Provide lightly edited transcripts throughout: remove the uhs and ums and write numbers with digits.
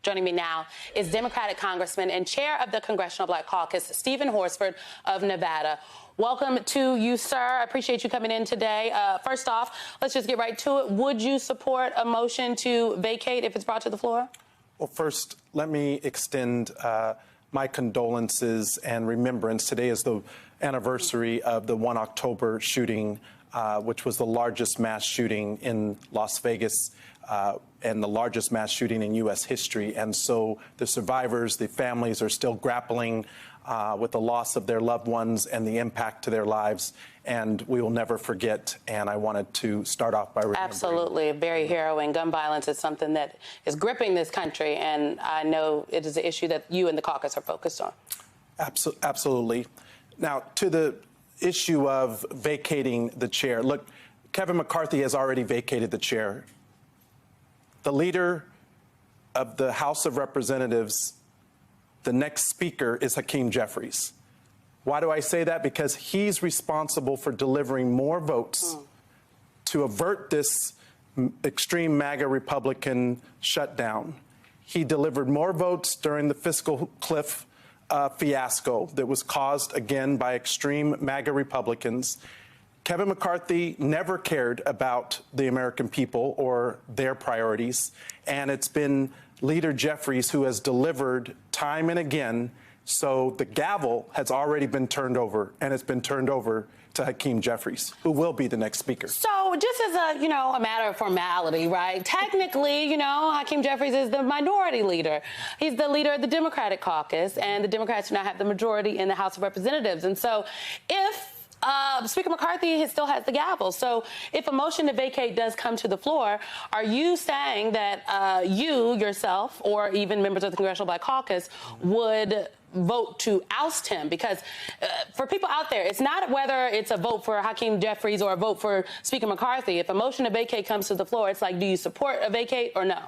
Joining me now is Democratic Congressman and chair of the Congressional Black Caucus, Stephen Horsford of Nevada. Welcome to you, sir. I appreciate you coming in today. First off, let's just get right to it. Would you support a motion to vacate if it's brought to the floor? Well, first, let me extend my condolences and remembrance. Today is the anniversary of the 1 October shooting, which was the largest mass shooting in Las Vegas and the largest mass shooting in U.S. history. And so the survivors, the families are still grappling with the loss of their loved ones and the impact to their lives. And we will never forget. And I wanted to start off by remembering. Absolutely. Very harrowing. Gun violence is something that is gripping this country. And I know it is an issue that you and the caucus are focused on. Absolutely. Now, to the issue of vacating the chair. Look, Kevin McCarthy has already vacated the chair. The leader of the House of Representatives, the next speaker, is Hakeem Jeffries. Why do I say that? Because he's responsible for delivering more votes to avert this extreme MAGA Republican shutdown. He delivered more votes during the fiscal cliff fiasco that was caused, again, by extreme MAGA Republicans. Kevin McCarthy never cared about the American people or their priorities, and it's been Leader Jeffries who has delivered time and again. So the gavel has already been turned over, and it's been turned over to Hakeem Jeffries, who will be the next speaker. So just as a matter of formality, right? Technically, Hakeem Jeffries is the minority leader. He's the leader of the Democratic caucus, and the Democrats do not have the majority in the House of Representatives. And so if Speaker McCarthy still has the gavel. So if a motion to vacate does come to the floor, are you saying that you, yourself, or even members of the Congressional Black Caucus would vote to oust him? Because for people out there, it's not whether it's a vote for Hakeem Jeffries or a vote for Speaker McCarthy. If a motion to vacate comes to the floor, it's like, do you support a vacate or no?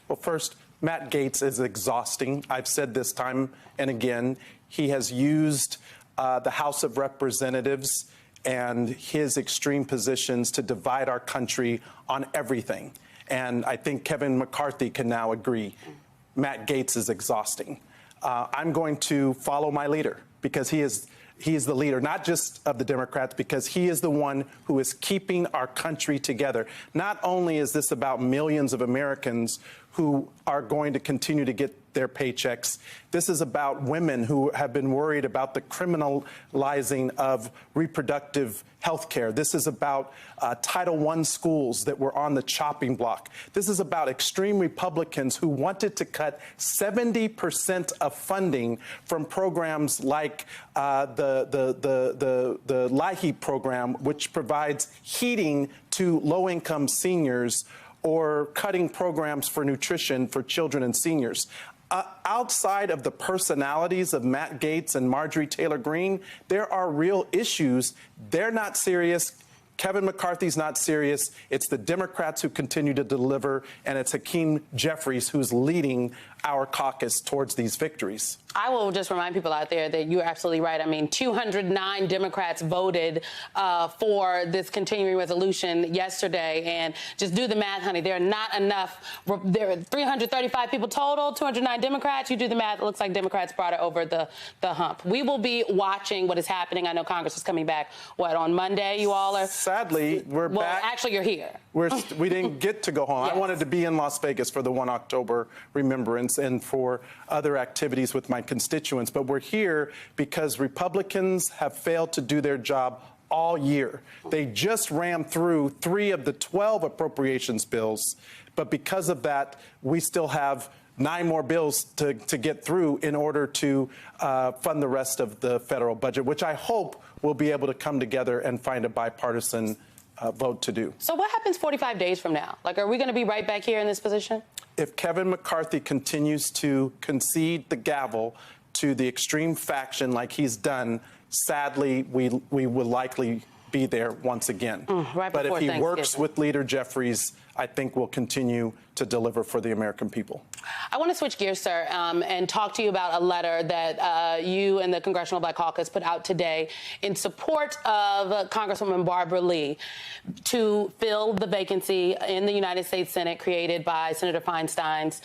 Well, first, Matt Gaetz is exhausting. I've said this time and again. He has used the House of Representatives and his extreme positions to divide our country on everything. And I think Kevin McCarthy can now agree. Matt Gaetz is exhausting. I'm going to follow my leader because he is the leader, not just of the Democrats, because he is the one who is keeping our country together. Not only is this about millions of Americans who are going to continue to get their paychecks, this is about women who have been worried about the criminalizing of reproductive health care. This is about Title I schools that were on the chopping block. This is about extreme Republicans who wanted to cut 70% of funding from programs like the LIHEAP program, which provides heating to low-income seniors, or cutting programs for nutrition for children and seniors. Outside of the personalities of Matt Gaetz and Marjorie Taylor Greene, there are real issues. They're not serious. Kevin McCarthy's not serious. It's the Democrats who continue to deliver, and it's Hakeem Jeffries who's leading our caucus towards these victories. I will just remind people out there that you're absolutely right. I mean, 209 Democrats voted for this continuing resolution yesterday. And just do the math, honey. There are not enough. There are 335 people total, 209 Democrats. You do the math. It looks like Democrats brought it over the hump. We will be watching what is happening. I know Congress is coming back, on Monday? You all are? Sadly, we're back. Well, actually, you're here. We didn't get to go home. Yes. I wanted to be in Las Vegas for the 1 October remembrance and for other activities with my constituents. But we're here because Republicans have failed to do their job all year. They just rammed through 3 of the 12 appropriations bills. But because of that, we still have 9 more bills to get through in order to fund the rest of the federal budget, which I hope we'll be able to come together and find a bipartisan vote to do. So what happens 45 days from now? Are we going to be right back here in this position? If Kevin McCarthy continues to concede the gavel to the extreme faction like he's done, sadly, we will likely be there once again. Right but if before he works Thanksgiving. with Leader Jeffries, I think we'll continue to deliver for the American people. I want to switch gears, sir, and talk to you about a letter that you and the Congressional Black Caucus put out today in support of Congresswoman Barbara Lee to fill the vacancy in the United States Senate created by Senator Feinstein's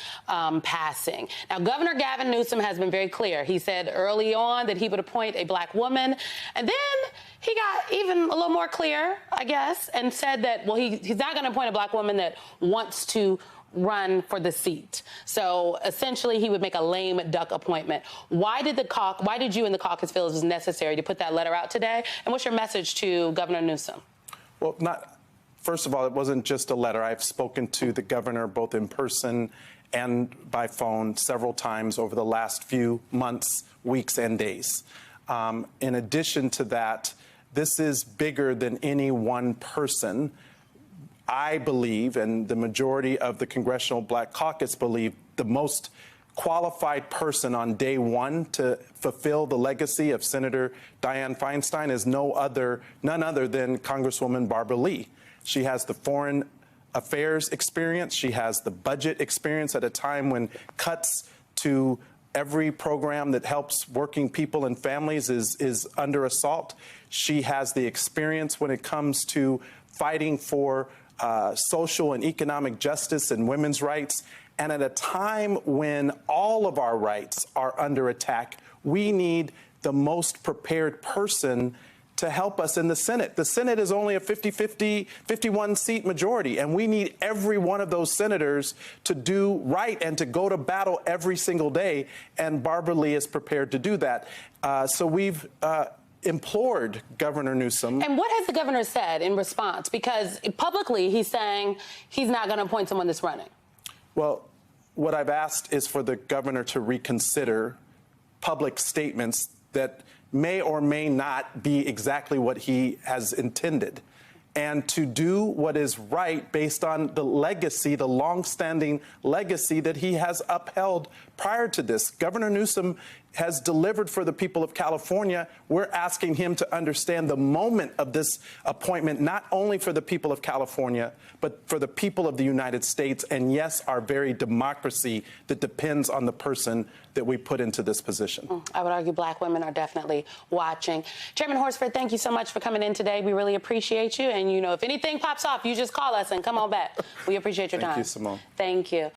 passing. Now, Governor Gavin Newsom has been very clear. He said early on that he would appoint a black woman, and then he got even a little more clear, I guess, and said that, well, he's not going to appoint a black woman that wants to run for the seat. So essentially, he would make a lame duck appointment. Why did you and the caucus feel it was necessary to put that letter out today? And what's your message to Governor Newsom? Well, first of all, it wasn't just a letter. I've spoken to the governor both in person and by phone several times over the last few months, weeks, and days. In addition to that, this is bigger than any one person. I believe, and the majority of the Congressional Black Caucus believe, the most qualified person on day one to fulfill the legacy of Senator Dianne Feinstein is none other than Congresswoman Barbara Lee. She has the foreign affairs experience. She has the budget experience at a time when cuts to every program that helps working people and families is under assault. She has the experience when it comes to fighting for social and economic justice and women's rights. And at a time when all of our rights are under attack, we need the most prepared person to help us in the Senate. The Senate is only a 50-50, 51-seat majority, and we need every one of those senators to do right and to go to battle every single day, and Barbara Lee is prepared to do that. So we've implored Governor Newsom. And what has the governor said in response? Because publicly he's saying he's not going to appoint someone that's running. Well, what I've asked is for the governor to reconsider public statements that may or may not be exactly what he has intended, and to do what is right based on the legacy, the longstanding legacy that he has upheld prior to this. Governor Newsom has delivered for the people of California. We're asking him to understand the moment of this appointment, not only for the people of California, but for the people of the United States, and yes, our very democracy that depends on the person that we put into this position. I would argue black women are definitely watching. Chairman Horsford, thank you so much for coming in today. We really appreciate you. And, you know, if anything pops off, you just call us and come on back. We appreciate your time. Thank you, Simone. Thank you.